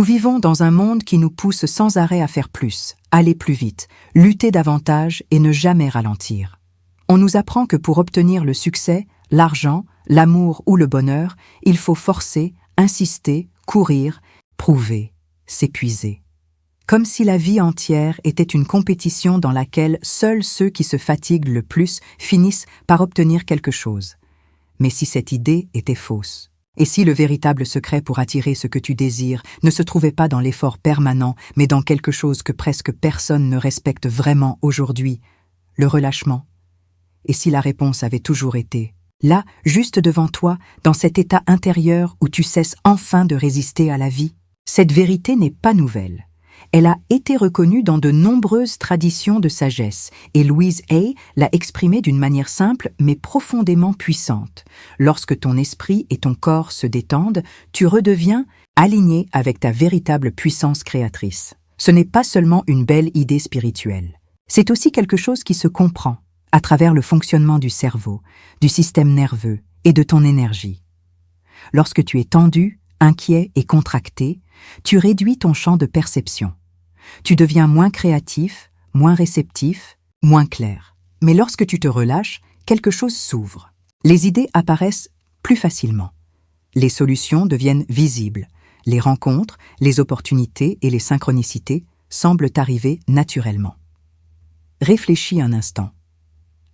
vivons dans un monde qui nous pousse sans arrêt à faire plus, aller plus vite, lutter davantage et ne jamais ralentir. On nous apprend que pour obtenir le succès, l'argent, l'amour ou le bonheur, il faut forcer, insister, courir, prouver, s'épuiser. Comme si la vie entière était une compétition dans laquelle seuls ceux qui se fatiguent le plus finissent par obtenir quelque chose. Mais si cette idée était fausse? Et si le véritable secret pour attirer ce que tu désires ne se trouvait pas dans l'effort permanent, mais dans quelque chose que presque personne ne respecte vraiment aujourd'hui, le relâchement? Et si la réponse avait toujours été là, juste devant toi, dans cet état intérieur où tu cesses enfin de résister à la vie? Cette vérité n'est pas nouvelle. Elle a été reconnue dans de nombreuses traditions de sagesse, et Louise Hay l'a exprimée d'une manière simple mais profondément puissante. Lorsque ton esprit et ton corps se détendent, tu redeviens aligné avec ta véritable puissance créatrice. Ce n'est pas seulement une belle idée spirituelle. C'est aussi quelque chose qui se comprend à travers le fonctionnement du cerveau, du système nerveux et de ton énergie. Lorsque tu es tendu, inquiet et contracté, tu réduis ton champ de perception. Tu deviens moins créatif, moins réceptif, moins clair. Mais lorsque tu te relâches, quelque chose s'ouvre. Les idées apparaissent plus facilement. Les solutions deviennent visibles. Les rencontres, les opportunités et les synchronicités semblent arriver naturellement. Réfléchis un instant.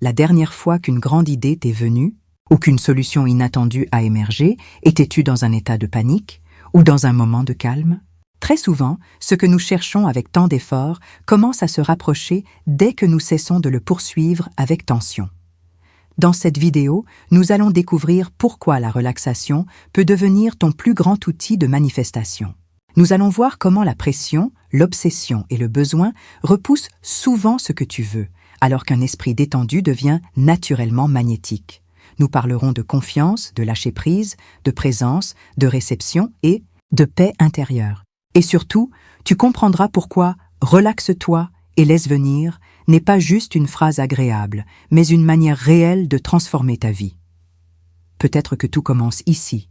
La dernière fois qu'une grande idée t'est venue, ou qu'une solution inattendue a émergé, étais-tu dans un état de panique ou dans un moment de calme? Très souvent, ce que nous cherchons avec tant d'efforts commence à se rapprocher dès que nous cessons de le poursuivre avec tension. Dans cette vidéo, nous allons découvrir pourquoi la relaxation peut devenir ton plus grand outil de manifestation. Nous allons voir comment la pression, l'obsession et le besoin repoussent souvent ce que tu veux, alors qu'un esprit détendu devient naturellement magnétique. Nous parlerons de confiance, de lâcher-prise, de présence, de réception et de paix intérieure. Et surtout, tu comprendras pourquoi « relaxe-toi et laisse venir » n'est pas juste une phrase agréable, mais une manière réelle de transformer ta vie. Peut-être que tout commence ici.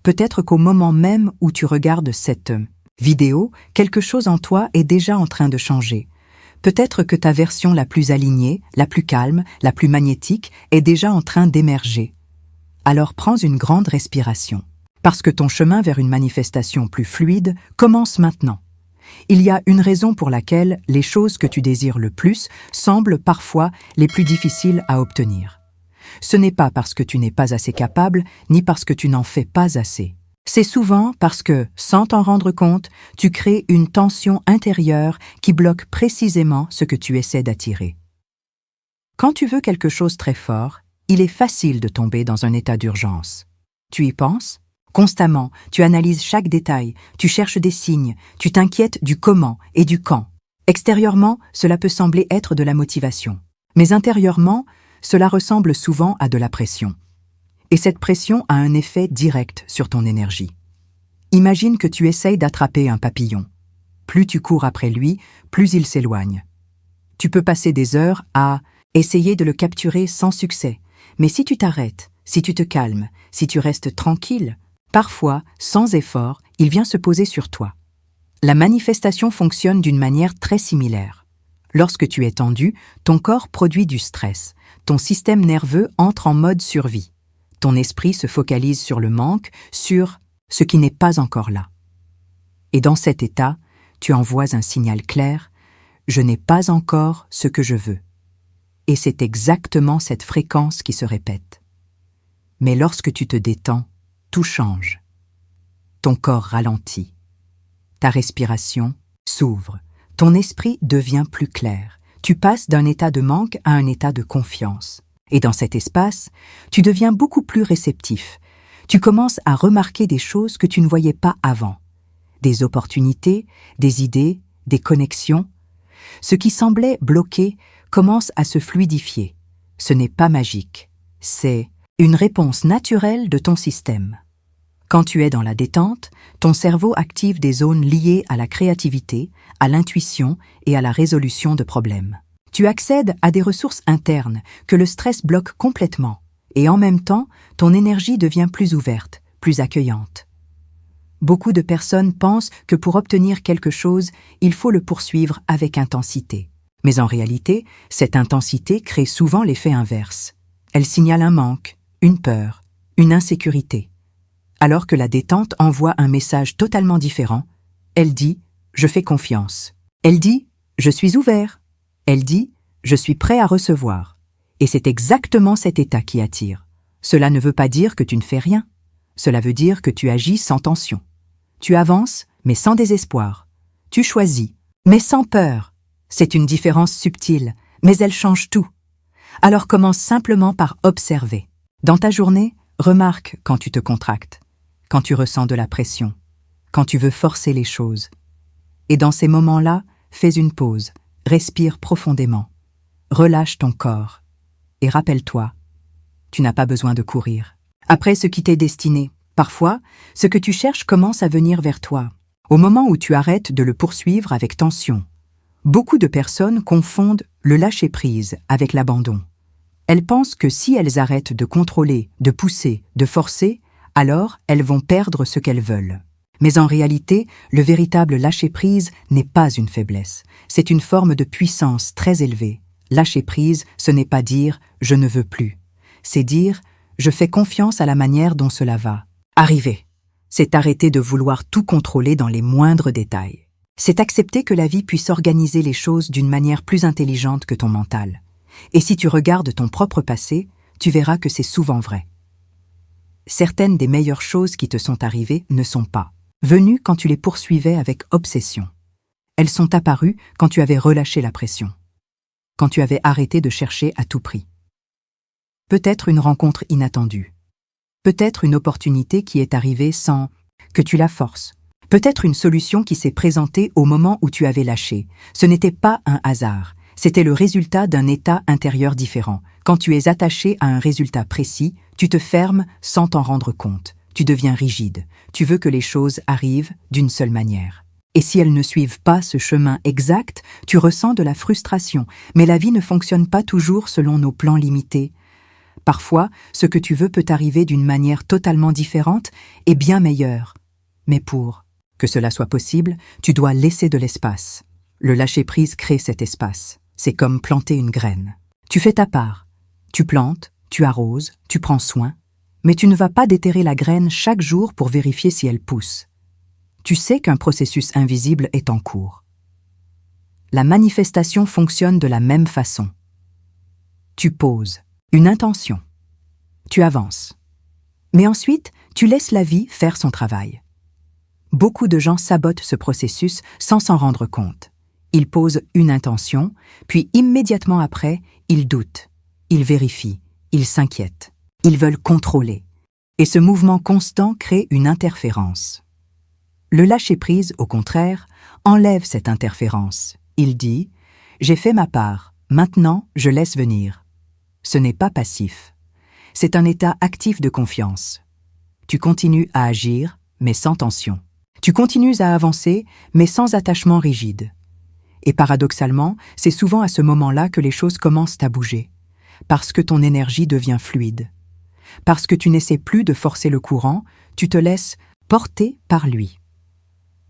Peut-être qu'au moment même où tu regardes cette vidéo, quelque chose en toi est déjà en train de changer. Peut-être que ta version la plus alignée, la plus calme, la plus magnétique est déjà en train d'émerger. Alors prends une grande respiration, parce que ton chemin vers une manifestation plus fluide commence maintenant. Il y a une raison pour laquelle les choses que tu désires le plus semblent parfois les plus difficiles à obtenir. Ce n'est pas parce que tu n'es pas assez capable, ni parce que tu n'en fais pas assez. C'est souvent parce que, sans t'en rendre compte, tu crées une tension intérieure qui bloque précisément ce que tu essaies d'attirer. Quand tu veux quelque chose très fort, il est facile de tomber dans un état d'urgence. Tu y penses? Constamment, tu analyses chaque détail, tu cherches des signes, tu t'inquiètes du comment et du quand. Extérieurement, cela peut sembler être de la motivation. Mais intérieurement, cela ressemble souvent à de la pression. Et cette pression a un effet direct sur ton énergie. Imagine que tu essayes d'attraper un papillon. Plus tu cours après lui, plus il s'éloigne. Tu peux passer des heures à essayer de le capturer sans succès. Mais si tu t'arrêtes, si tu te calmes, si tu restes tranquille, parfois, sans effort, il vient se poser sur toi. La manifestation fonctionne d'une manière très similaire. Lorsque tu es tendu, ton corps produit du stress. Ton système nerveux entre en mode survie. Ton esprit se focalise sur le manque, sur ce qui n'est pas encore là. Et dans cet état, tu envoies un signal clair « Je n'ai pas encore ce que je veux ». Et c'est exactement cette fréquence qui se répète. Mais lorsque tu te détends, tout change. Ton corps ralentit. Ta respiration s'ouvre. Ton esprit devient plus clair. Tu passes d'un état de manque à un état de confiance. Et dans cet espace, tu deviens beaucoup plus réceptif. Tu commences à remarquer des choses que tu ne voyais pas avant. Des opportunités, des idées, des connexions. Ce qui semblait bloqué commence à se fluidifier. Ce n'est pas magique. C'est une réponse naturelle de ton système. Quand tu es dans la détente, ton cerveau active des zones liées à la créativité, à l'intuition et à la résolution de problèmes. Tu accèdes à des ressources internes que le stress bloque complètement, et en même temps, ton énergie devient plus ouverte, plus accueillante. Beaucoup de personnes pensent que pour obtenir quelque chose, il faut le poursuivre avec intensité. Mais en réalité, cette intensité crée souvent l'effet inverse. Elle signale un manque, une peur, une insécurité. Alors que la détente envoie un message totalement différent, elle dit « je fais confiance ». Elle dit « je suis ouvert ». Elle dit « je suis prêt à recevoir ». Et c'est exactement cet état qui attire. Cela ne veut pas dire que tu ne fais rien. Cela veut dire que tu agis sans tension. Tu avances, mais sans désespoir. Tu choisis, mais sans peur. C'est une différence subtile, mais elle change tout. Alors commence simplement par observer. Dans ta journée, remarque quand tu te contractes, quand tu ressens de la pression, quand tu veux forcer les choses. Et dans ces moments-là, fais une pause, respire profondément, relâche ton corps. Et rappelle-toi, tu n'as pas besoin de courir. Après ce qui t'est destiné, parfois, ce que tu cherches commence à venir vers toi, au moment où tu arrêtes de le poursuivre avec tension. Beaucoup de personnes confondent le lâcher-prise avec l'abandon. Elles pensent que si elles arrêtent de contrôler, de pousser, de forcer, alors elles vont perdre ce qu'elles veulent. Mais en réalité, le véritable lâcher-prise n'est pas une faiblesse. C'est une forme de puissance très élevée. Lâcher-prise, ce n'est pas dire « je ne veux plus ». C'est dire « je fais confiance à la manière dont cela va ». Arriver, c'est arrêter de vouloir tout contrôler dans les moindres détails. C'est accepter que la vie puisse organiser les choses d'une manière plus intelligente que ton mental. Et si tu regardes ton propre passé, tu verras que c'est souvent vrai. Certaines des meilleures choses qui te sont arrivées ne sont pas venues quand tu les poursuivais avec obsession. Elles sont apparues quand tu avais relâché la pression, quand tu avais arrêté de chercher à tout prix. Peut-être une rencontre inattendue, peut-être une opportunité qui est arrivée sans que tu la forces, peut-être une solution qui s'est présentée au moment où tu avais lâché. Ce n'était pas un hasard, c'était le résultat d'un état intérieur différent. Quand tu es attaché à un résultat précis, tu te fermes sans t'en rendre compte. Tu deviens rigide. Tu veux que les choses arrivent d'une seule manière. Et si elles ne suivent pas ce chemin exact, tu ressens de la frustration. Mais la vie ne fonctionne pas toujours selon nos plans limités. Parfois, ce que tu veux peut arriver d'une manière totalement différente et bien meilleure. Mais pour que cela soit possible, tu dois laisser de l'espace. Le lâcher-prise crée cet espace. C'est comme planter une graine. Tu fais ta part. Tu plantes, tu arroses, tu prends soin. Mais tu ne vas pas déterrer la graine chaque jour pour vérifier si elle pousse. Tu sais qu'un processus invisible est en cours. La manifestation fonctionne de la même façon. Tu poses une intention. Tu avances. Mais ensuite, tu laisses la vie faire son travail. Beaucoup de gens sabotent ce processus sans s'en rendre compte. Ils posent une intention, puis immédiatement après, ils doutent, ils vérifient, ils s'inquiètent, ils veulent contrôler. Et ce mouvement constant crée une interférence. Le lâcher-prise, au contraire, enlève cette interférence. Il dit « J'ai fait ma part, maintenant je laisse venir ». Ce n'est pas passif. C'est un état actif de confiance. Tu continues à agir, mais sans tension. Tu continues à avancer, mais sans attachement rigide. Et paradoxalement, c'est souvent à ce moment-là que les choses commencent à bouger, parce que ton énergie devient fluide. Parce que tu n'essaies plus de forcer le courant, tu te laisses porter par lui.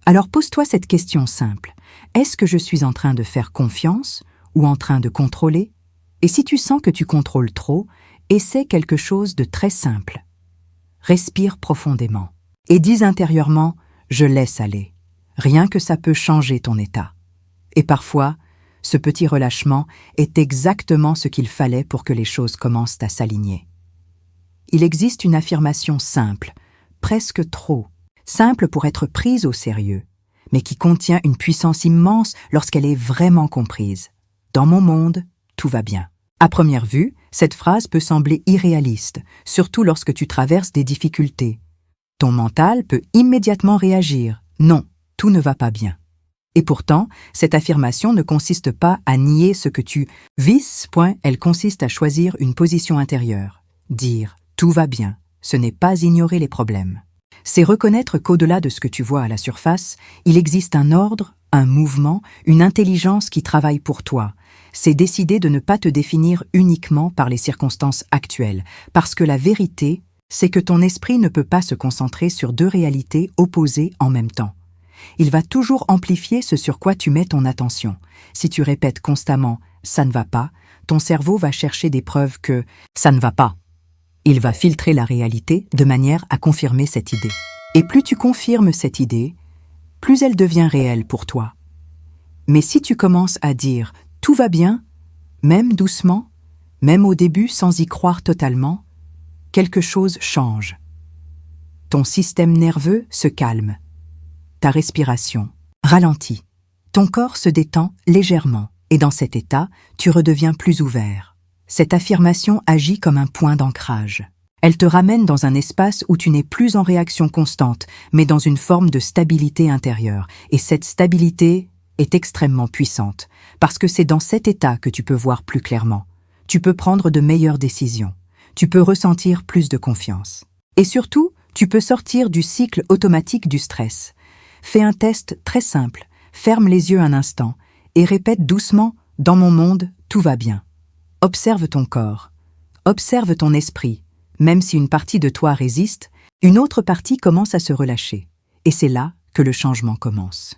Alors pose-toi cette question simple. Est-ce que je suis en train de faire confiance ou en train de contrôler? Et si tu sens que tu contrôles trop, essaie quelque chose de très simple. Respire profondément et dis intérieurement « je laisse aller ». Rien que ça peut changer ton état. Et parfois, ce petit relâchement est exactement ce qu'il fallait pour que les choses commencent à s'aligner. Il existe une affirmation simple, presque trop, simple pour être prise au sérieux, mais qui contient une puissance immense lorsqu'elle est vraiment comprise. Dans mon monde, tout va bien. À première vue, cette phrase peut sembler irréaliste, surtout lorsque tu traverses des difficultés. Ton mental peut immédiatement réagir. Non, tout ne va pas bien. Et pourtant, cette affirmation ne consiste pas à nier ce que tu vis, elle consiste à choisir une position intérieure. Dire « tout va bien », ce n'est pas ignorer les problèmes. C'est reconnaître qu'au-delà de ce que tu vois à la surface, il existe un ordre, un mouvement, une intelligence qui travaille pour toi. C'est décider de ne pas te définir uniquement par les circonstances actuelles, parce que la vérité, C'est que ton esprit ne peut pas se concentrer sur deux réalités opposées en même temps. Il va toujours amplifier ce sur quoi tu mets ton attention. Si tu répètes constamment « ça ne va pas », ton cerveau va chercher des preuves que « ça ne va pas ». Il va filtrer la réalité de manière à confirmer cette idée. Et plus tu confirmes cette idée, plus elle devient réelle pour toi. Mais si tu commences à dire « tout va bien », même doucement, même au début sans y croire totalement, quelque chose change. Ton système nerveux se calme. Ta respiration ralentit. Ton corps se détend légèrement et dans cet état, tu redeviens plus ouvert. Cette affirmation agit comme un point d'ancrage. Elle te ramène dans un espace où tu n'es plus en réaction constante, mais dans une forme de stabilité intérieure. Et cette stabilité est extrêmement puissante, parce que c'est dans cet état que tu peux voir plus clairement. Tu peux prendre de meilleures décisions. Tu peux ressentir plus de confiance. Et surtout, tu peux sortir du cycle automatique du stress. Fais un test très simple, ferme les yeux un instant et répète doucement « Dans mon monde, tout va bien ». Observe ton corps, observe ton esprit. Même si une partie de toi résiste, une autre partie commence à se relâcher. Et c'est là que le changement commence.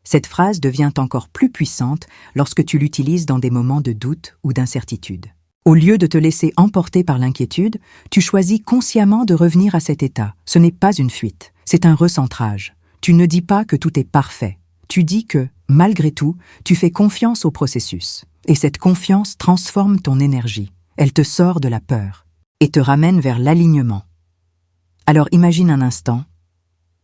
Cette phrase devient encore plus puissante lorsque tu l'utilises dans des moments de doute ou d'incertitude. Au lieu de te laisser emporter par l'inquiétude, tu choisis consciemment de revenir à cet état. Ce n'est pas une fuite, c'est un recentrage. Tu ne dis pas que tout est parfait. Tu dis que, malgré tout, tu fais confiance au processus. Et cette confiance transforme ton énergie. Elle te sort de la peur et te ramène vers l'alignement. Alors imagine un instant,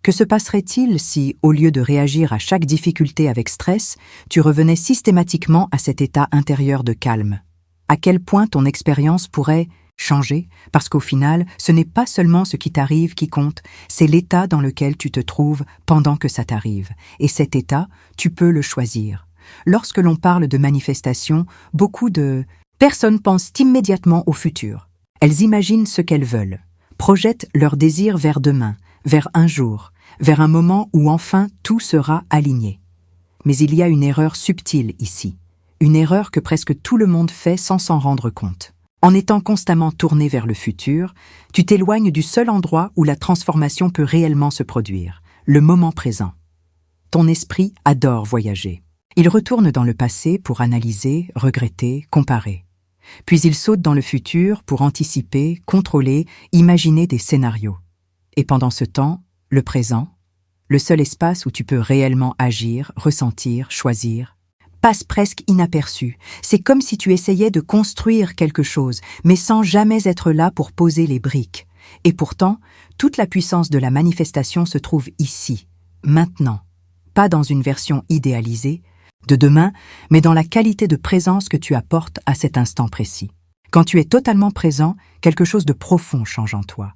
que se passerait-il si, au lieu de réagir à chaque difficulté avec stress, tu revenais systématiquement à cet état intérieur de calme? À quel point ton expérience pourrait changer, parce qu'au final, ce n'est pas seulement ce qui t'arrive qui compte, c'est l'état dans lequel tu te trouves pendant que ça t'arrive. Et cet état, tu peux le choisir. Lorsque l'on parle de manifestation, beaucoup de personnes pensent immédiatement au futur. Elles imaginent ce qu'elles veulent, projettent leurs désirs vers demain, vers un jour, vers un moment où enfin tout sera aligné. Mais il y a une erreur subtile ici, une erreur que presque tout le monde fait sans s'en rendre compte. En étant constamment tourné vers le futur, tu t'éloignes du seul endroit où la transformation peut réellement se produire, le moment présent. Ton esprit adore voyager. Il retourne dans le passé pour analyser, regretter, comparer. Puis il saute dans le futur pour anticiper, contrôler, imaginer des scénarios. Et pendant ce temps, le présent, le seul espace où tu peux réellement agir, ressentir, choisir, passe presque inaperçu. C'est comme si tu essayais de construire quelque chose, mais sans jamais être là pour poser les briques. Et pourtant, toute la puissance de la manifestation se trouve ici, maintenant. Pas dans une version idéalisée de demain, mais dans la qualité de présence que tu apportes à cet instant précis. Quand tu es totalement présent, quelque chose de profond change en toi.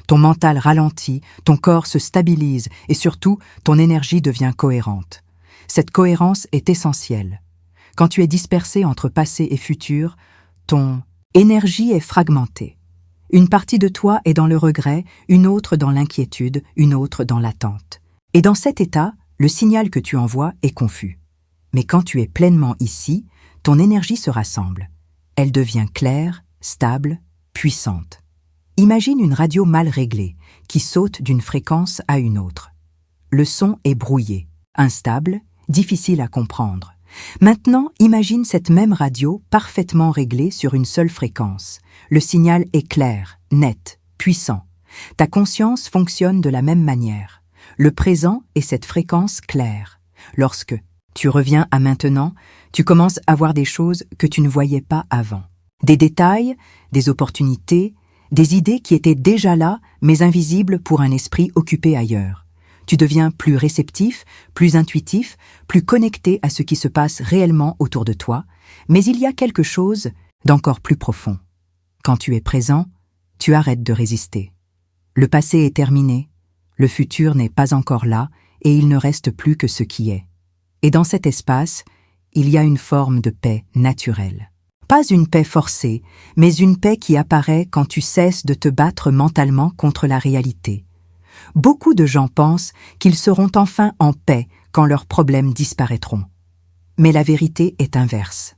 Ton mental ralentit, ton corps se stabilise et surtout, ton énergie devient cohérente. Cette cohérence est essentielle. Quand tu es dispersé entre passé et futur, ton énergie est fragmentée. Une partie de toi est dans le regret, une autre dans l'inquiétude, une autre dans l'attente. Et dans cet état, le signal que tu envoies est confus. Mais quand tu es pleinement ici, ton énergie se rassemble. Elle devient claire, stable, puissante. Imagine une radio mal réglée, qui saute d'une fréquence à une autre. Le son est brouillé, instable, difficile à comprendre. Maintenant, imagine cette même radio parfaitement réglée sur une seule fréquence. Le signal est clair, net, puissant. Ta conscience fonctionne de la même manière. Le présent est cette fréquence claire. Lorsque tu reviens à maintenant, tu commences à voir des choses que tu ne voyais pas avant. Des détails, des opportunités, des idées qui étaient déjà là, mais invisibles pour un esprit occupé ailleurs. Tu deviens plus réceptif, plus intuitif, plus connecté à ce qui se passe réellement autour de toi, mais il y a quelque chose d'encore plus profond. Quand tu es présent, tu arrêtes de résister. Le passé est terminé, le futur n'est pas encore là et il ne reste plus que ce qui est. Et dans cet espace, il y a une forme de paix naturelle. Pas une paix forcée, mais une paix qui apparaît quand tu cesses de te battre mentalement contre la réalité. Beaucoup de gens pensent qu'ils seront enfin en paix quand leurs problèmes disparaîtront. Mais la vérité est inverse.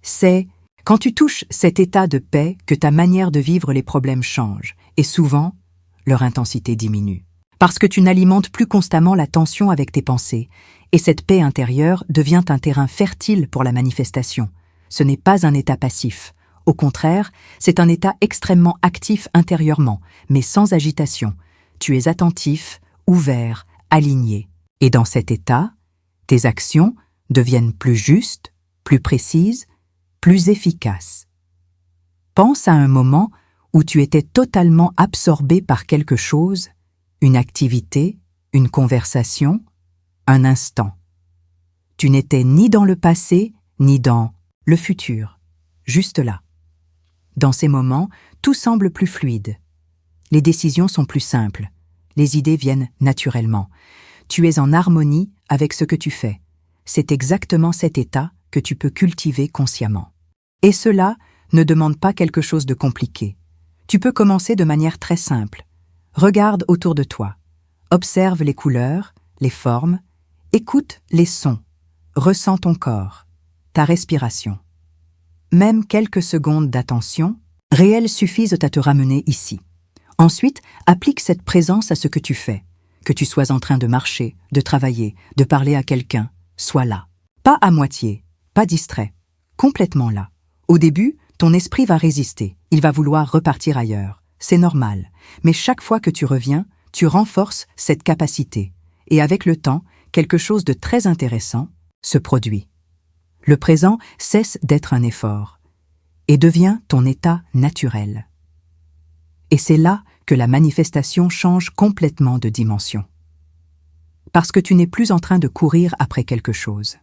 C'est quand tu touches cet état de paix que ta manière de vivre les problèmes change, et souvent, leur intensité diminue. Parce que tu n'alimentes plus constamment la tension avec tes pensées, et cette paix intérieure devient un terrain fertile pour la manifestation. Ce n'est pas un état passif. Au contraire, c'est un état extrêmement actif intérieurement, mais sans agitation. Tu es attentif, ouvert, aligné. Et dans cet état, tes actions deviennent plus justes, plus précises, plus efficaces. Pense à un moment où tu étais totalement absorbé par quelque chose, une activité, une conversation, un instant. Tu n'étais ni dans le passé, ni dans le futur, juste là. Dans ces moments, tout semble plus fluide. Les décisions sont plus simples. Les idées viennent naturellement. Tu es en harmonie avec ce que tu fais. C'est exactement cet état que tu peux cultiver consciemment. Et cela ne demande pas quelque chose de compliqué. Tu peux commencer de manière très simple. Regarde autour de toi. Observe les couleurs, les formes. Écoute les sons. Ressens ton corps, ta respiration. Même quelques secondes d'attention réelles suffisent à te ramener ici. Ensuite, applique cette présence à ce que tu fais. Que tu sois en train de marcher, de travailler, de parler à quelqu'un, sois là. Pas à moitié, pas distrait, complètement là. Au début, ton esprit va résister, il va vouloir repartir ailleurs. C'est normal, mais chaque fois que tu reviens, tu renforces cette capacité. Et avec le temps, quelque chose de très intéressant se produit. Le présent cesse d'être un effort et devient ton état naturel. Et c'est là que la manifestation change complètement de dimension. Parce que tu n'es plus en train de courir après quelque chose.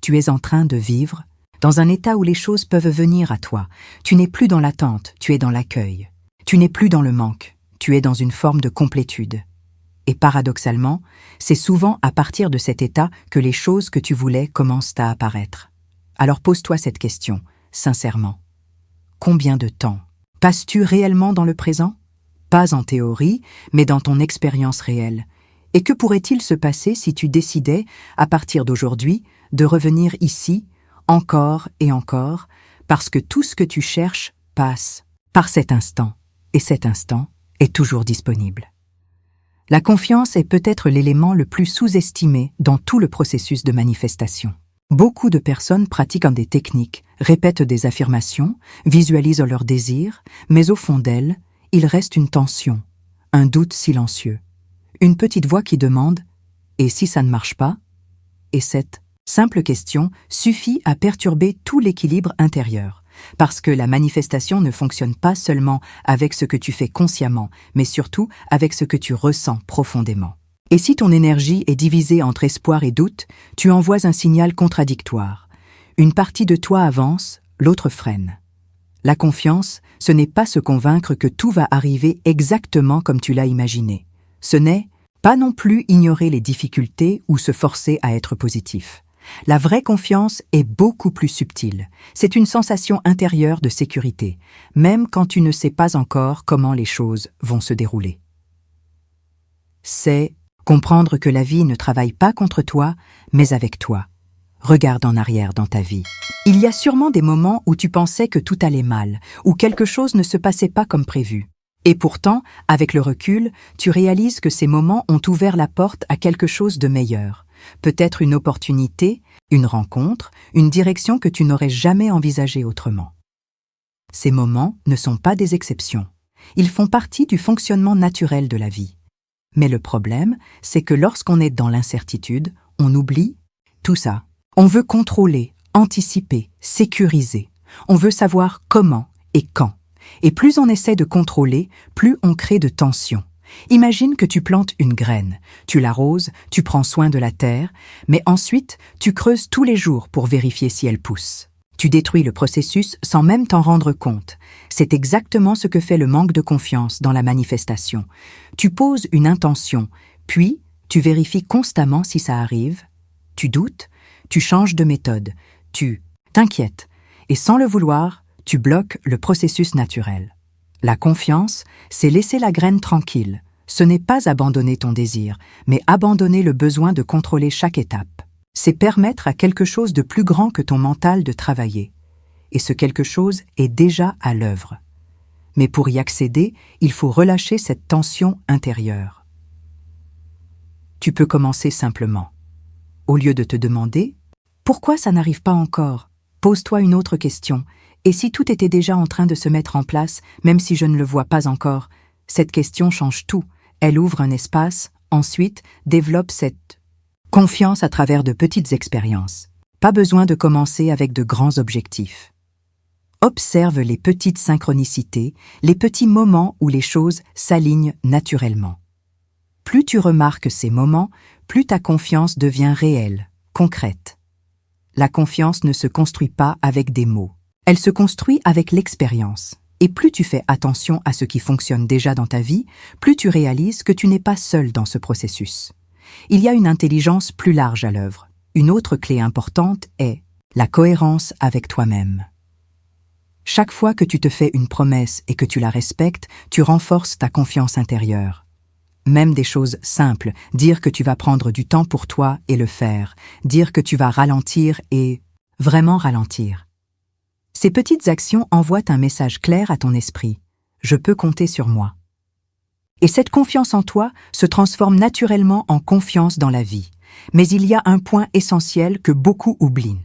Tu es en train de vivre dans un état où les choses peuvent venir à toi. Tu n'es plus dans l'attente, tu es dans l'accueil. Tu n'es plus dans le manque, tu es dans une forme de complétude. Et paradoxalement, c'est souvent à partir de cet état que les choses que tu voulais commencent à apparaître. Alors pose-toi cette question, sincèrement. Combien de temps passes-tu réellement dans le présent? Pas en théorie, mais dans ton expérience réelle. Et que pourrait-il se passer si tu décidais, à partir d'aujourd'hui, de revenir ici, encore et encore, parce que tout ce que tu cherches passe par cet instant, et cet instant est toujours disponible. La confiance est peut-être l'élément le plus sous-estimé dans tout le processus de manifestation. Beaucoup de personnes pratiquent des techniques, répètent des affirmations, visualisent leurs désirs, mais au fond d'elles, il reste une tension, un doute silencieux, une petite voix qui demande « Et si ça ne marche pas ?» Et cette simple question suffit à perturber tout l'équilibre intérieur, parce que la manifestation ne fonctionne pas seulement avec ce que tu fais consciemment, mais surtout avec ce que tu ressens profondément. Et si ton énergie est divisée entre espoir et doute, tu envoies un signal contradictoire. Une partie de toi avance, l'autre freine. La confiance, ce n'est pas se convaincre que tout va arriver exactement comme tu l'as imaginé. Ce n'est pas non plus ignorer les difficultés ou se forcer à être positif. La vraie confiance est beaucoup plus subtile. C'est une sensation intérieure de sécurité, même quand tu ne sais pas encore comment les choses vont se dérouler. C'est comprendre que la vie ne travaille pas contre toi, mais avec toi. Regarde en arrière dans ta vie. Il y a sûrement des moments où tu pensais que tout allait mal, où quelque chose ne se passait pas comme prévu. Et pourtant, avec le recul, tu réalises que ces moments ont ouvert la porte à quelque chose de meilleur. Peut-être une opportunité, une rencontre, une direction que tu n'aurais jamais envisagée autrement. Ces moments ne sont pas des exceptions. Ils font partie du fonctionnement naturel de la vie. Mais le problème, c'est que lorsqu'on est dans l'incertitude, on oublie tout ça. On veut contrôler, anticiper, sécuriser. On veut savoir comment et quand. Et plus on essaie de contrôler, plus on crée de tensions. Imagine que tu plantes une graine, tu l'arroses, tu prends soin de la terre, mais ensuite tu creuses tous les jours pour vérifier si elle pousse. Tu détruis le processus sans même t'en rendre compte. C'est exactement ce que fait le manque de confiance dans la manifestation. Tu poses une intention, puis tu vérifies constamment si ça arrive. Tu doutes, tu changes de méthode, tu t'inquiètes, et sans le vouloir, tu bloques le processus naturel. La confiance, c'est laisser la graine tranquille. Ce n'est pas abandonner ton désir, mais abandonner le besoin de contrôler chaque étape. C'est permettre à quelque chose de plus grand que ton mental de travailler. Et ce quelque chose est déjà à l'œuvre. Mais pour y accéder, il faut relâcher cette tension intérieure. Tu peux commencer simplement. Au lieu de te demander « Pourquoi ça n'arrive pas encore ?» Pose-toi une autre question. Et si tout était déjà en train de se mettre en place, même si je ne le vois pas encore? Cette question change tout. Elle ouvre un espace, ensuite développe cette confiance à travers de petites expériences. Pas besoin de commencer avec de grands objectifs. Observe les petites synchronicités, les petits moments où les choses s'alignent naturellement. Plus tu remarques ces moments, plus ta confiance devient réelle, concrète. La confiance ne se construit pas avec des mots. Elle se construit avec l'expérience. Et plus tu fais attention à ce qui fonctionne déjà dans ta vie, plus tu réalises que tu n'es pas seul dans ce processus. Il y a une intelligence plus large à l'œuvre. Une autre clé importante est la cohérence avec toi-même. Chaque fois que tu te fais une promesse et que tu la respectes, tu renforces ta confiance intérieure. Même des choses simples, dire que tu vas prendre du temps pour toi et le faire, dire que tu vas ralentir et vraiment ralentir. Ces petites actions envoient un message clair à ton esprit. Je peux compter sur moi. Et cette confiance en toi se transforme naturellement en confiance dans la vie. Mais il y a un point essentiel que beaucoup oublient.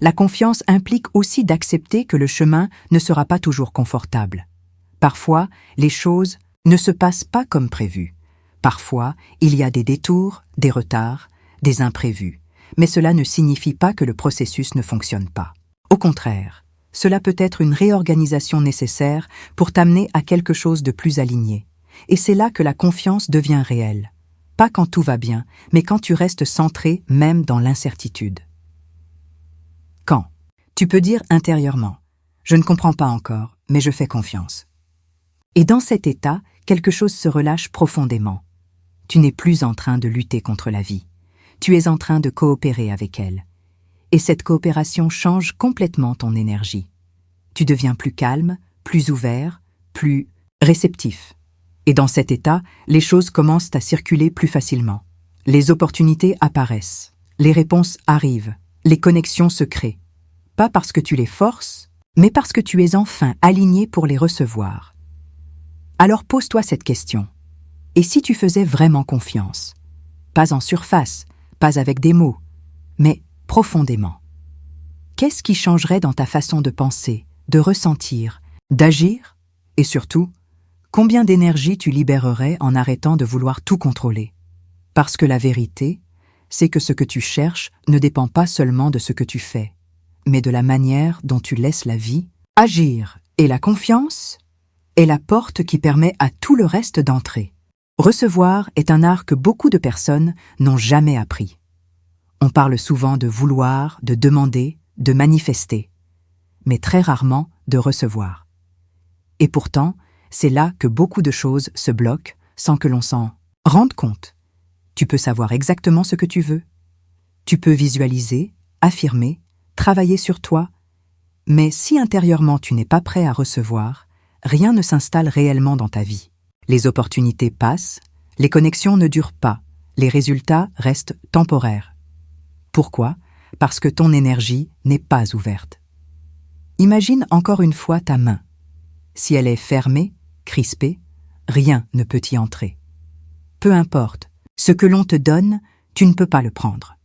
La confiance implique aussi d'accepter que le chemin ne sera pas toujours confortable. Parfois, les choses ne se passent pas comme prévu. Parfois, il y a des détours, des retards, des imprévus. Mais cela ne signifie pas que le processus ne fonctionne pas. Au contraire, cela peut être une réorganisation nécessaire pour t'amener à quelque chose de plus aligné. Et c'est là que la confiance devient réelle. Pas quand tout va bien, mais quand tu restes centré même dans l'incertitude. Quand tu peux dire intérieurement « Je ne comprends pas encore, mais je fais confiance ». Et dans cet état, quelque chose se relâche profondément. Tu n'es plus en train de lutter contre la vie. Tu es en train de coopérer avec elle. Et cette coopération change complètement ton énergie. Tu deviens plus calme, plus ouvert, plus réceptif. Et dans cet état, les choses commencent à circuler plus facilement. Les opportunités apparaissent, les réponses arrivent, les connexions se créent. Pas parce que tu les forces, mais parce que tu es enfin aligné pour les recevoir. Alors pose-toi cette question. Et si tu faisais vraiment confiance? Pas en surface, pas avec des mots, mais profondément. Qu'est-ce qui changerait dans ta façon de penser, de ressentir, d'agir? Et surtout, combien d'énergie tu libérerais en arrêtant de vouloir tout contrôler? Parce que la vérité, c'est que ce que tu cherches ne dépend pas seulement de ce que tu fais, mais de la manière dont tu laisses la vie agir. Et la confiance est la porte qui permet à tout le reste d'entrer. Recevoir est un art que beaucoup de personnes n'ont jamais appris. On parle souvent de vouloir, de demander, de manifester, mais très rarement de recevoir. Et pourtant, c'est là que beaucoup de choses se bloquent sans que l'on s'en rende compte. Tu peux savoir exactement ce que tu veux. Tu peux visualiser, affirmer, travailler sur toi. Mais si intérieurement tu n'es pas prêt à recevoir, rien ne s'installe réellement dans ta vie. Les opportunités passent, les connexions ne durent pas, les résultats restent temporaires. Pourquoi? Parce que ton énergie n'est pas ouverte. Imagine encore une fois ta main. Si elle est fermée, crispée, rien ne peut y entrer. Peu importe, ce que l'on te donne, tu ne peux pas le prendre.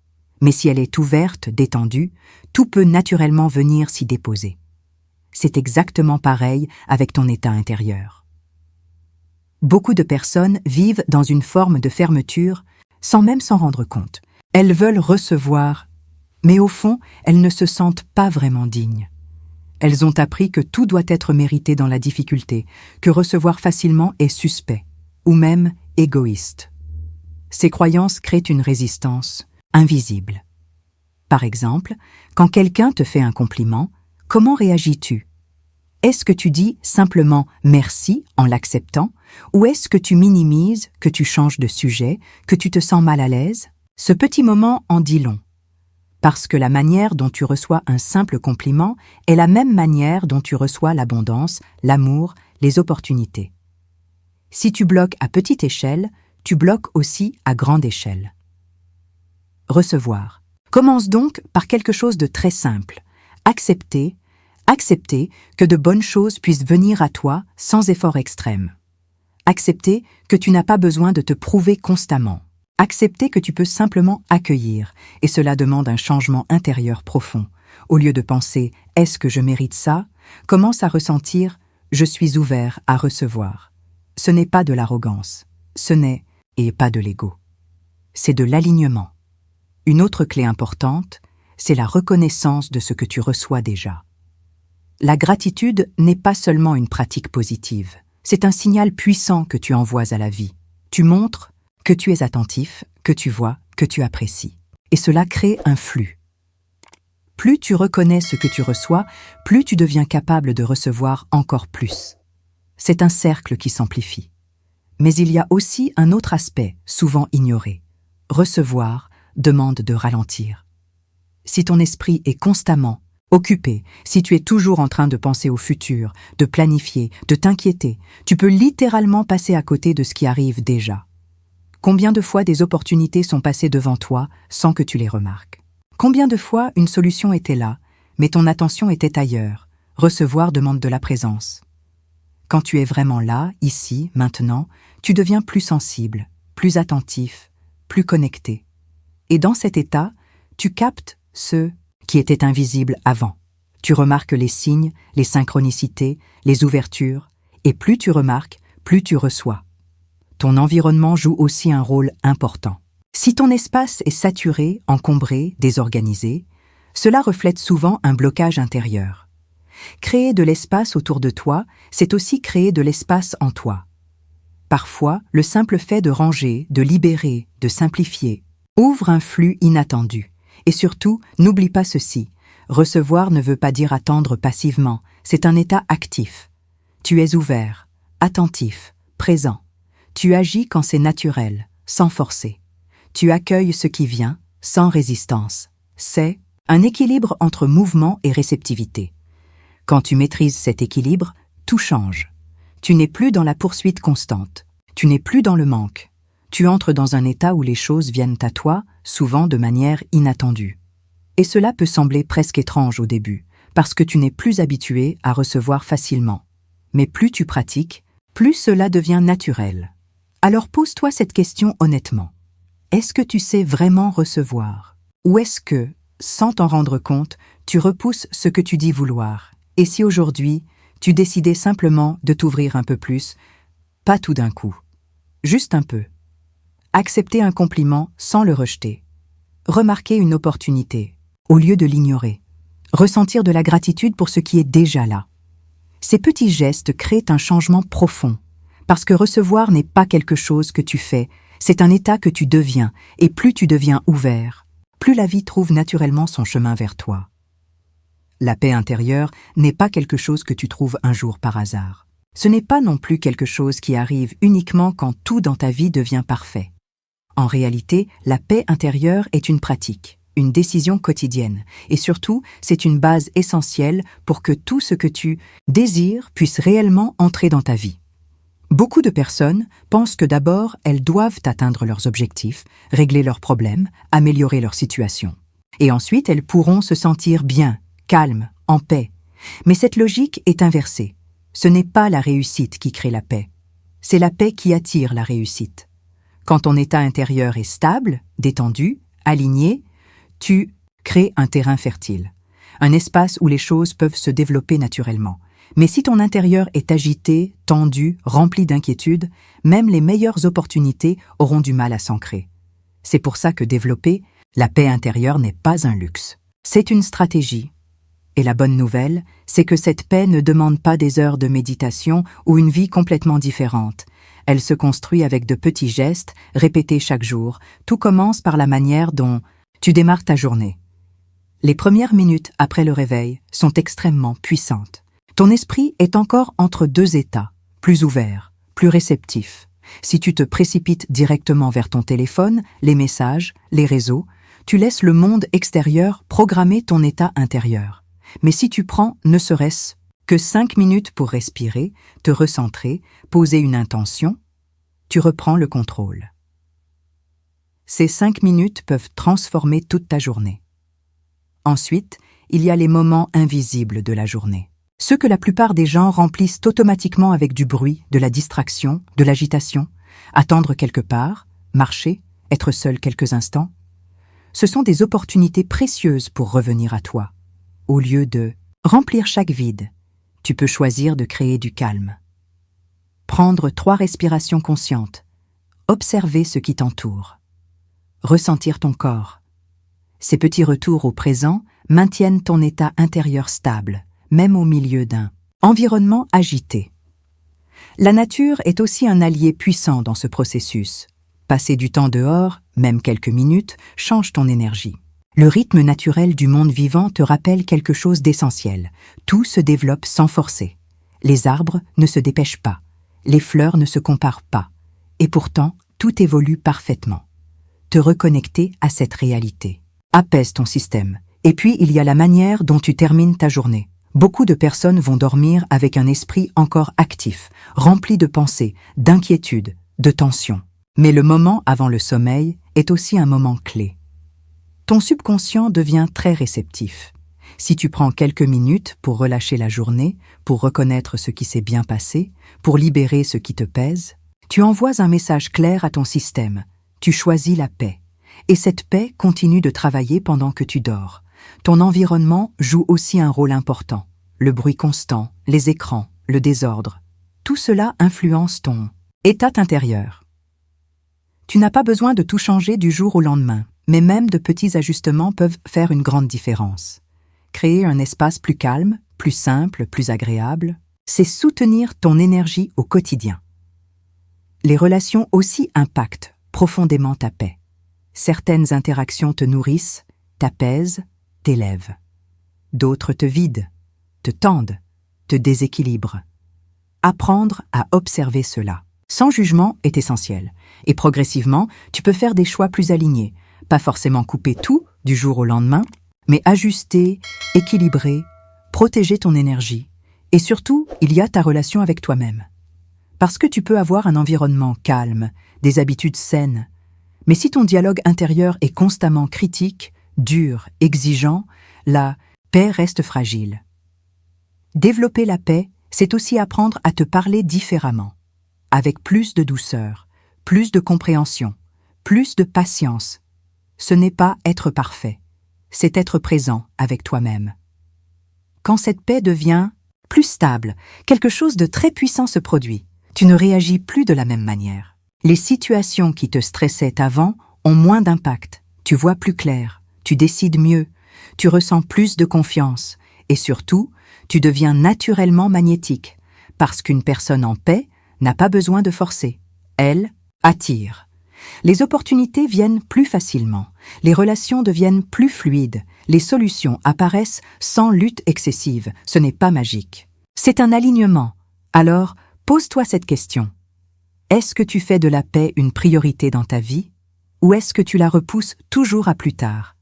Mais si elle est ouverte, détendue, tout peut naturellement venir s'y déposer. C'est exactement pareil avec ton état intérieur. Beaucoup de personnes vivent dans une forme de fermeture sans même s'en rendre compte. Elles veulent recevoir, mais au fond, elles ne se sentent pas vraiment dignes. Elles ont appris que tout doit être mérité dans la difficulté, que recevoir facilement est suspect, ou même égoïste. Ces croyances créent une résistance invisible. Par exemple, quand quelqu'un te fait un compliment, comment réagis-tu? Est-ce que tu dis simplement « merci » en l'acceptant, ou est-ce que tu minimises, que tu changes de sujet, que tu te sens mal à l'aise? Ce petit moment en dit long. Parce que la manière dont tu reçois un simple compliment est la même manière dont tu reçois l'abondance, l'amour, les opportunités. Si tu bloques à petite échelle, tu bloques aussi à grande échelle. Recevoir. Commence donc par quelque chose de très simple. Accepter Accepter que de bonnes choses puissent venir à toi sans effort extrême. Accepter que tu n'as pas besoin de te prouver constamment. Accepter que tu peux simplement accueillir, et cela demande un changement intérieur profond. Au lieu de penser « est-ce que je mérite ça ?», commence à ressentir « je suis ouvert à recevoir ». Ce n'est pas de l'arrogance, ce n'est, et pas de l'ego. C'est de l'alignement. Une autre clé importante, c'est la reconnaissance de ce que tu reçois déjà. La gratitude n'est pas seulement une pratique positive, c'est un signal puissant que tu envoies à la vie. Tu montres que tu es attentif, que tu vois, que tu apprécies. Et cela crée un flux. Plus tu reconnais ce que tu reçois, plus tu deviens capable de recevoir encore plus. C'est un cercle qui s'amplifie. Mais il y a aussi un autre aspect, souvent ignoré. Recevoir demande de ralentir. Si ton esprit est constamment occupé, si tu es toujours en train de penser au futur, de planifier, de t'inquiéter, tu peux littéralement passer à côté de ce qui arrive déjà. Combien de fois des opportunités sont passées devant toi sans que tu les remarques? Combien de fois une solution était là, mais ton attention était ailleurs? Recevoir demande de la présence. Quand tu es vraiment là, ici, maintenant, tu deviens plus sensible, plus attentif, plus connecté. Et dans cet état, tu captes ce qui était invisible avant. Tu remarques les signes, les synchronicités, les ouvertures, et plus tu remarques, plus tu reçois. Ton environnement joue aussi un rôle important. Si ton espace est saturé, encombré, désorganisé, cela reflète souvent un blocage intérieur. Créer de l'espace autour de toi, c'est aussi créer de l'espace en toi. Parfois, le simple fait de ranger, de libérer, de simplifier, ouvre un flux inattendu. Et surtout, n'oublie pas ceci, recevoir ne veut pas dire attendre passivement, c'est un état actif. Tu es ouvert, attentif, présent. Tu agis quand c'est naturel, sans forcer. Tu accueilles ce qui vient, sans résistance. C'est un équilibre entre mouvement et réceptivité. Quand tu maîtrises cet équilibre, tout change. Tu n'es plus dans la poursuite constante. Tu n'es plus dans le manque. Tu entres dans un état où les choses viennent à toi, souvent de manière inattendue. Et cela peut sembler presque étrange au début, parce que tu n'es plus habitué à recevoir facilement. Mais plus tu pratiques, plus cela devient naturel. Alors pose-toi cette question honnêtement. Est-ce que tu sais vraiment recevoir? Ou est-ce que, sans t'en rendre compte, tu repousses ce que tu dis vouloir? Et si aujourd'hui, tu décidais simplement de t'ouvrir un peu plus, pas tout d'un coup, juste un peu. Accepter un compliment sans le rejeter. Remarquer une opportunité, au lieu de l'ignorer. Ressentir de la gratitude pour ce qui est déjà là. Ces petits gestes créent un changement profond, parce que recevoir n'est pas quelque chose que tu fais, c'est un état que tu deviens, et plus tu deviens ouvert, plus la vie trouve naturellement son chemin vers toi. La paix intérieure n'est pas quelque chose que tu trouves un jour par hasard. Ce n'est pas non plus quelque chose qui arrive uniquement quand tout dans ta vie devient parfait. En réalité, la paix intérieure est une pratique, une décision quotidienne, et surtout, c'est une base essentielle pour que tout ce que tu désires puisse réellement entrer dans ta vie. Beaucoup de personnes pensent que d'abord, elles doivent atteindre leurs objectifs, régler leurs problèmes, améliorer leur situation. Et ensuite, elles pourront se sentir bien, calmes, en paix. Mais cette logique est inversée. Ce n'est pas la réussite qui crée la paix. C'est la paix qui attire la réussite. Quand ton état intérieur est stable, détendu, aligné, tu crées un terrain fertile, un espace où les choses peuvent se développer naturellement. Mais si ton intérieur est agité, tendu, rempli d'inquiétude, même les meilleures opportunités auront du mal à s'ancrer. C'est pour ça que développer la paix intérieure n'est pas un luxe. C'est une stratégie. Et la bonne nouvelle, c'est que cette paix ne demande pas des heures de méditation ou une vie complètement différente. Elle se construit avec de petits gestes, répétés chaque jour. Tout commence par la manière dont tu démarres ta journée. Les premières minutes après le réveil sont extrêmement puissantes. Ton esprit est encore entre deux états, plus ouvert, plus réceptif. Si tu te précipites directement vers ton téléphone, les messages, les réseaux, tu laisses le monde extérieur programmer ton état intérieur. Mais si tu prends, ne serait-ce que 5 minutes pour respirer, te recentrer, poser une intention, tu reprends le contrôle. Ces 5 minutes peuvent transformer toute ta journée. Ensuite, il y a les moments invisibles de la journée. Ceux que la plupart des gens remplissent automatiquement avec du bruit, de la distraction, de l'agitation, attendre quelque part, marcher, être seul quelques instants. Ce sont des opportunités précieuses pour revenir à toi. Au lieu de remplir chaque vide, tu peux choisir de créer du calme. Prendre 3 respirations conscientes. Observer ce qui t'entoure. Ressentir ton corps. Ces petits retours au présent maintiennent ton état intérieur stable, même au milieu d'un environnement agité. La nature est aussi un allié puissant dans ce processus. Passer du temps dehors, même quelques minutes, change ton énergie. Le rythme naturel du monde vivant te rappelle quelque chose d'essentiel. Tout se développe sans forcer. Les arbres ne se dépêchent pas. Les fleurs ne se comparent pas. Et pourtant, tout évolue parfaitement. Te reconnecter à cette réalité apaise ton système. Et puis, il y a la manière dont tu termines ta journée. Beaucoup de personnes vont dormir avec un esprit encore actif, rempli de pensées, d'inquiétudes, de tensions. Mais le moment avant le sommeil est aussi un moment clé. Ton subconscient devient très réceptif. Si tu prends quelques minutes pour relâcher la journée, pour reconnaître ce qui s'est bien passé, pour libérer ce qui te pèse, tu envoies un message clair à ton système. Tu choisis la paix. Et cette paix continue de travailler pendant que tu dors. Ton environnement joue aussi un rôle important. Le bruit constant, les écrans, le désordre. Tout cela influence ton état intérieur. Tu n'as pas besoin de tout changer du jour au lendemain, mais même de petits ajustements peuvent faire une grande différence. Créer un espace plus calme, plus simple, plus agréable, c'est soutenir ton énergie au quotidien. Les relations aussi impactent profondément ta paix. Certaines interactions te nourrissent, t'apaisent, t'élèvent. D'autres te vident, te tendent, te déséquilibrent. Apprendre à observer cela, sans jugement, est essentiel. Et progressivement, tu peux faire des choix plus alignés. Pas forcément couper tout du jour au lendemain, mais ajuster, équilibrer, protéger ton énergie. Et surtout, il y a ta relation avec toi-même. Parce que tu peux avoir un environnement calme, des habitudes saines. Mais si ton dialogue intérieur est constamment critique, dur, exigeant, la paix reste fragile. Développer la paix, c'est aussi apprendre à te parler différemment, avec plus de douceur, plus de compréhension, plus de patience. Ce n'est pas être parfait, c'est être présent avec toi-même. Quand cette paix devient plus stable, quelque chose de très puissant se produit. Tu ne réagis plus de la même manière. Les situations qui te stressaient avant ont moins d'impact. Tu vois plus clair, tu décides mieux, tu ressens plus de confiance et surtout, tu deviens naturellement magnétique parce qu'une personne en paix n'a pas besoin de forcer. Elle attire. Les opportunités viennent plus facilement, les relations deviennent plus fluides, les solutions apparaissent sans lutte excessive. Ce n'est pas magique. C'est un alignement. Alors, pose-toi cette question. Est-ce que tu fais de la paix une priorité dans ta vie ou est-ce que tu la repousses toujours à plus tard?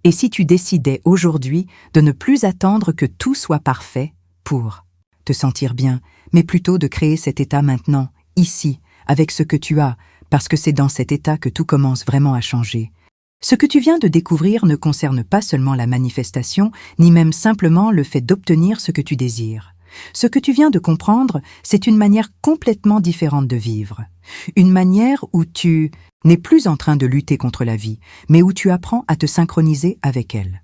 Et si tu décidais aujourd'hui de ne plus attendre que tout soit parfait pour te sentir bien, mais plutôt de créer cet état maintenant, ici, avec ce que tu as, parce que c'est dans cet état que tout commence vraiment à changer. Ce que tu viens de découvrir ne concerne pas seulement la manifestation, ni même simplement le fait d'obtenir ce que tu désires. Ce que tu viens de comprendre, c'est une manière complètement différente de vivre. Une manière où tu n'es plus en train de lutter contre la vie, mais où tu apprends à te synchroniser avec elle.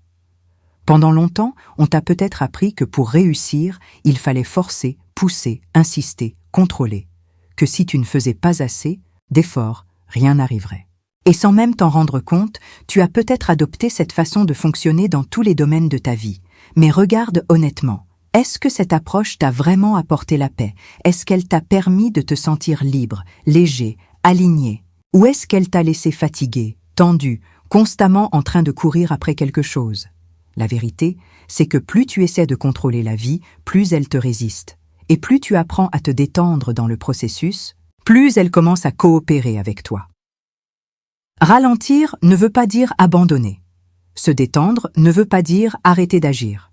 Pendant longtemps, on t'a peut-être appris que pour réussir, il fallait forcer, pousser, insister, contrôler. Que si tu ne faisais pas assez d'efforts, rien n'arriverait. Et sans même t'en rendre compte, tu as peut-être adopté cette façon de fonctionner dans tous les domaines de ta vie. Mais regarde honnêtement. Est-ce que cette approche t'a vraiment apporté la paix? Est-ce qu'elle t'a permis de te sentir libre, léger, aligné? Ou est-ce qu'elle t'a laissé fatigué, tendu, constamment en train de courir après quelque chose? La vérité, c'est que plus tu essaies de contrôler la vie, plus elle te résiste. Et plus tu apprends à te détendre dans le processus, plus elle commence à coopérer avec toi. Ralentir ne veut pas dire abandonner. Se détendre ne veut pas dire arrêter d'agir.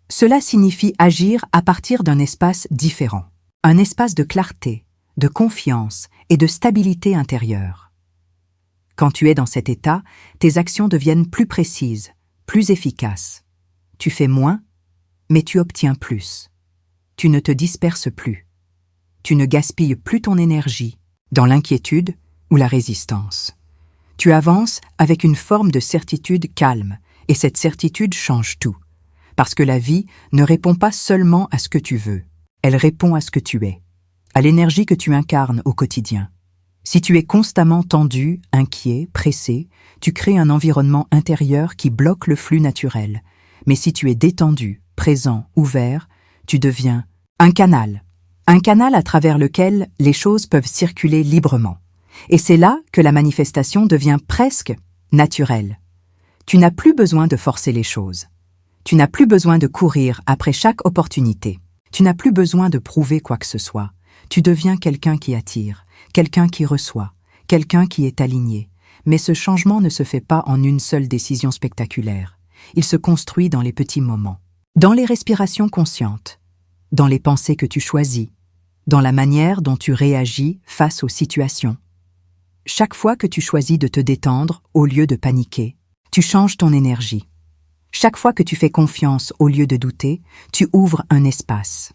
Cela signifie agir à partir d'un espace différent, un espace de clarté, de confiance et de stabilité intérieure. Quand tu es dans cet état, tes actions deviennent plus précises, plus efficaces. Tu fais moins, mais tu obtiens plus. Tu ne te disperses plus. Tu ne gaspilles plus ton énergie dans l'inquiétude ou la résistance. Tu avances avec une forme de certitude calme, et cette certitude change tout. Parce que la vie ne répond pas seulement à ce que tu veux, elle répond à ce que tu es, à l'énergie que tu incarnes au quotidien. Si tu es constamment tendu, inquiet, pressé, tu crées un environnement intérieur qui bloque le flux naturel. Mais si tu es détendu, présent, ouvert, tu deviens un canal à travers lequel les choses peuvent circuler librement. Et c'est là que la manifestation devient presque naturelle. Tu n'as plus besoin de forcer les choses. Tu n'as plus besoin de courir après chaque opportunité. Tu n'as plus besoin de prouver quoi que ce soit. Tu deviens quelqu'un qui attire, quelqu'un qui reçoit, quelqu'un qui est aligné. Mais ce changement ne se fait pas en une seule décision spectaculaire. Il se construit dans les petits moments, dans les respirations conscientes, dans les pensées que tu choisis, dans la manière dont tu réagis face aux situations. Chaque fois que tu choisis de te détendre au lieu de paniquer, tu changes ton énergie. Chaque fois que tu fais confiance au lieu de douter, tu ouvres un espace.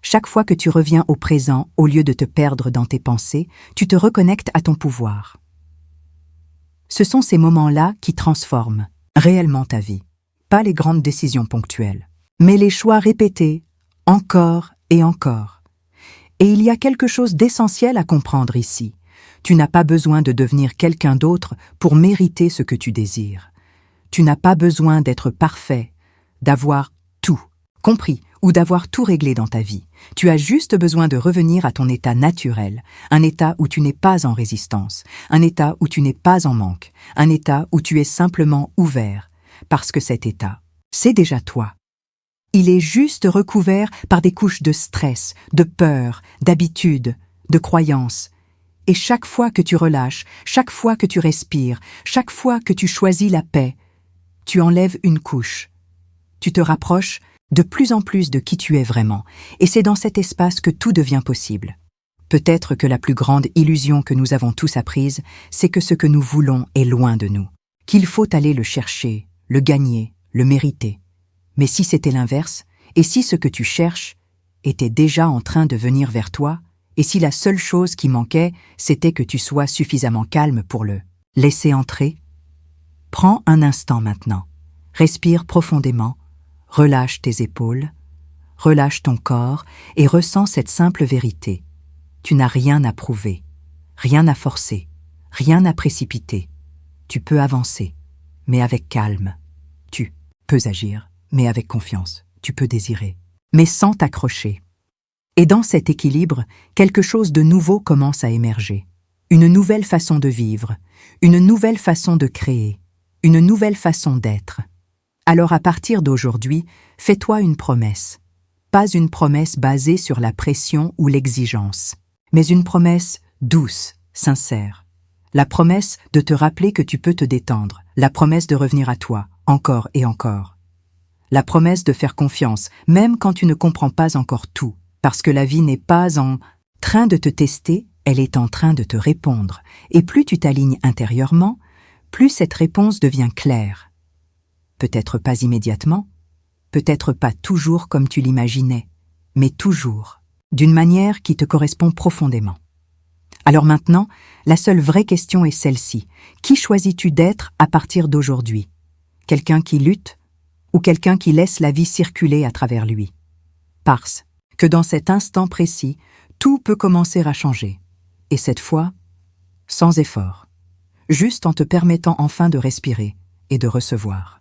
Chaque fois que tu reviens au présent au lieu de te perdre dans tes pensées, tu te reconnectes à ton pouvoir. Ce sont ces moments-là qui transforment réellement ta vie. Pas les grandes décisions ponctuelles, mais les choix répétés, encore et encore. Et il y a quelque chose d'essentiel à comprendre ici. Tu n'as pas besoin de devenir quelqu'un d'autre pour mériter ce que tu désires. Tu n'as pas besoin d'être parfait, d'avoir tout compris ou d'avoir tout réglé dans ta vie. Tu as juste besoin de revenir à ton état naturel, un état où tu n'es pas en résistance, un état où tu n'es pas en manque, un état où tu es simplement ouvert, parce que cet état, c'est déjà toi. Il est juste recouvert par des couches de stress, de peur, d'habitude, de croyances. Et chaque fois que tu relâches, chaque fois que tu respires, chaque fois que tu choisis la paix, tu enlèves une couche. Tu te rapproches de plus en plus de qui tu es vraiment, et c'est dans cet espace que tout devient possible. Peut-être que la plus grande illusion que nous avons tous apprise, c'est que ce que nous voulons est loin de nous, qu'il faut aller le chercher, le gagner, le mériter. Mais si c'était l'inverse, et si ce que tu cherches était déjà en train de venir vers toi, et si la seule chose qui manquait, c'était que tu sois suffisamment calme pour le laisser entrer? Prends un instant maintenant, respire profondément, relâche tes épaules, relâche ton corps et ressens cette simple vérité. Tu n'as rien à prouver, rien à forcer, rien à précipiter. Tu peux avancer, mais avec calme. Tu peux agir, mais avec confiance. Tu peux désirer, mais sans t'accrocher. Et dans cet équilibre, quelque chose de nouveau commence à émerger. Une nouvelle façon de vivre, une nouvelle façon de créer, une nouvelle façon d'être. Alors à partir d'aujourd'hui, fais-toi une promesse. Pas une promesse basée sur la pression ou l'exigence, mais une promesse douce, sincère. La promesse de te rappeler que tu peux te détendre, la promesse de revenir à toi, encore et encore. La promesse de faire confiance, même quand tu ne comprends pas encore tout, parce que la vie n'est pas en train de te tester, elle est en train de te répondre. Et plus tu t'alignes intérieurement, plus cette réponse devient claire. Peut-être pas immédiatement, peut-être pas toujours comme tu l'imaginais, mais toujours, d'une manière qui te correspond profondément. Alors maintenant, la seule vraie question est celle-ci. Qui choisis-tu d'être à partir d'aujourd'hui? Quelqu'un qui lutte ou quelqu'un qui laisse la vie circuler à travers lui? Parce que dans cet instant précis, tout peut commencer à changer. Et cette fois, sans effort. Juste en te permettant enfin de respirer et de recevoir.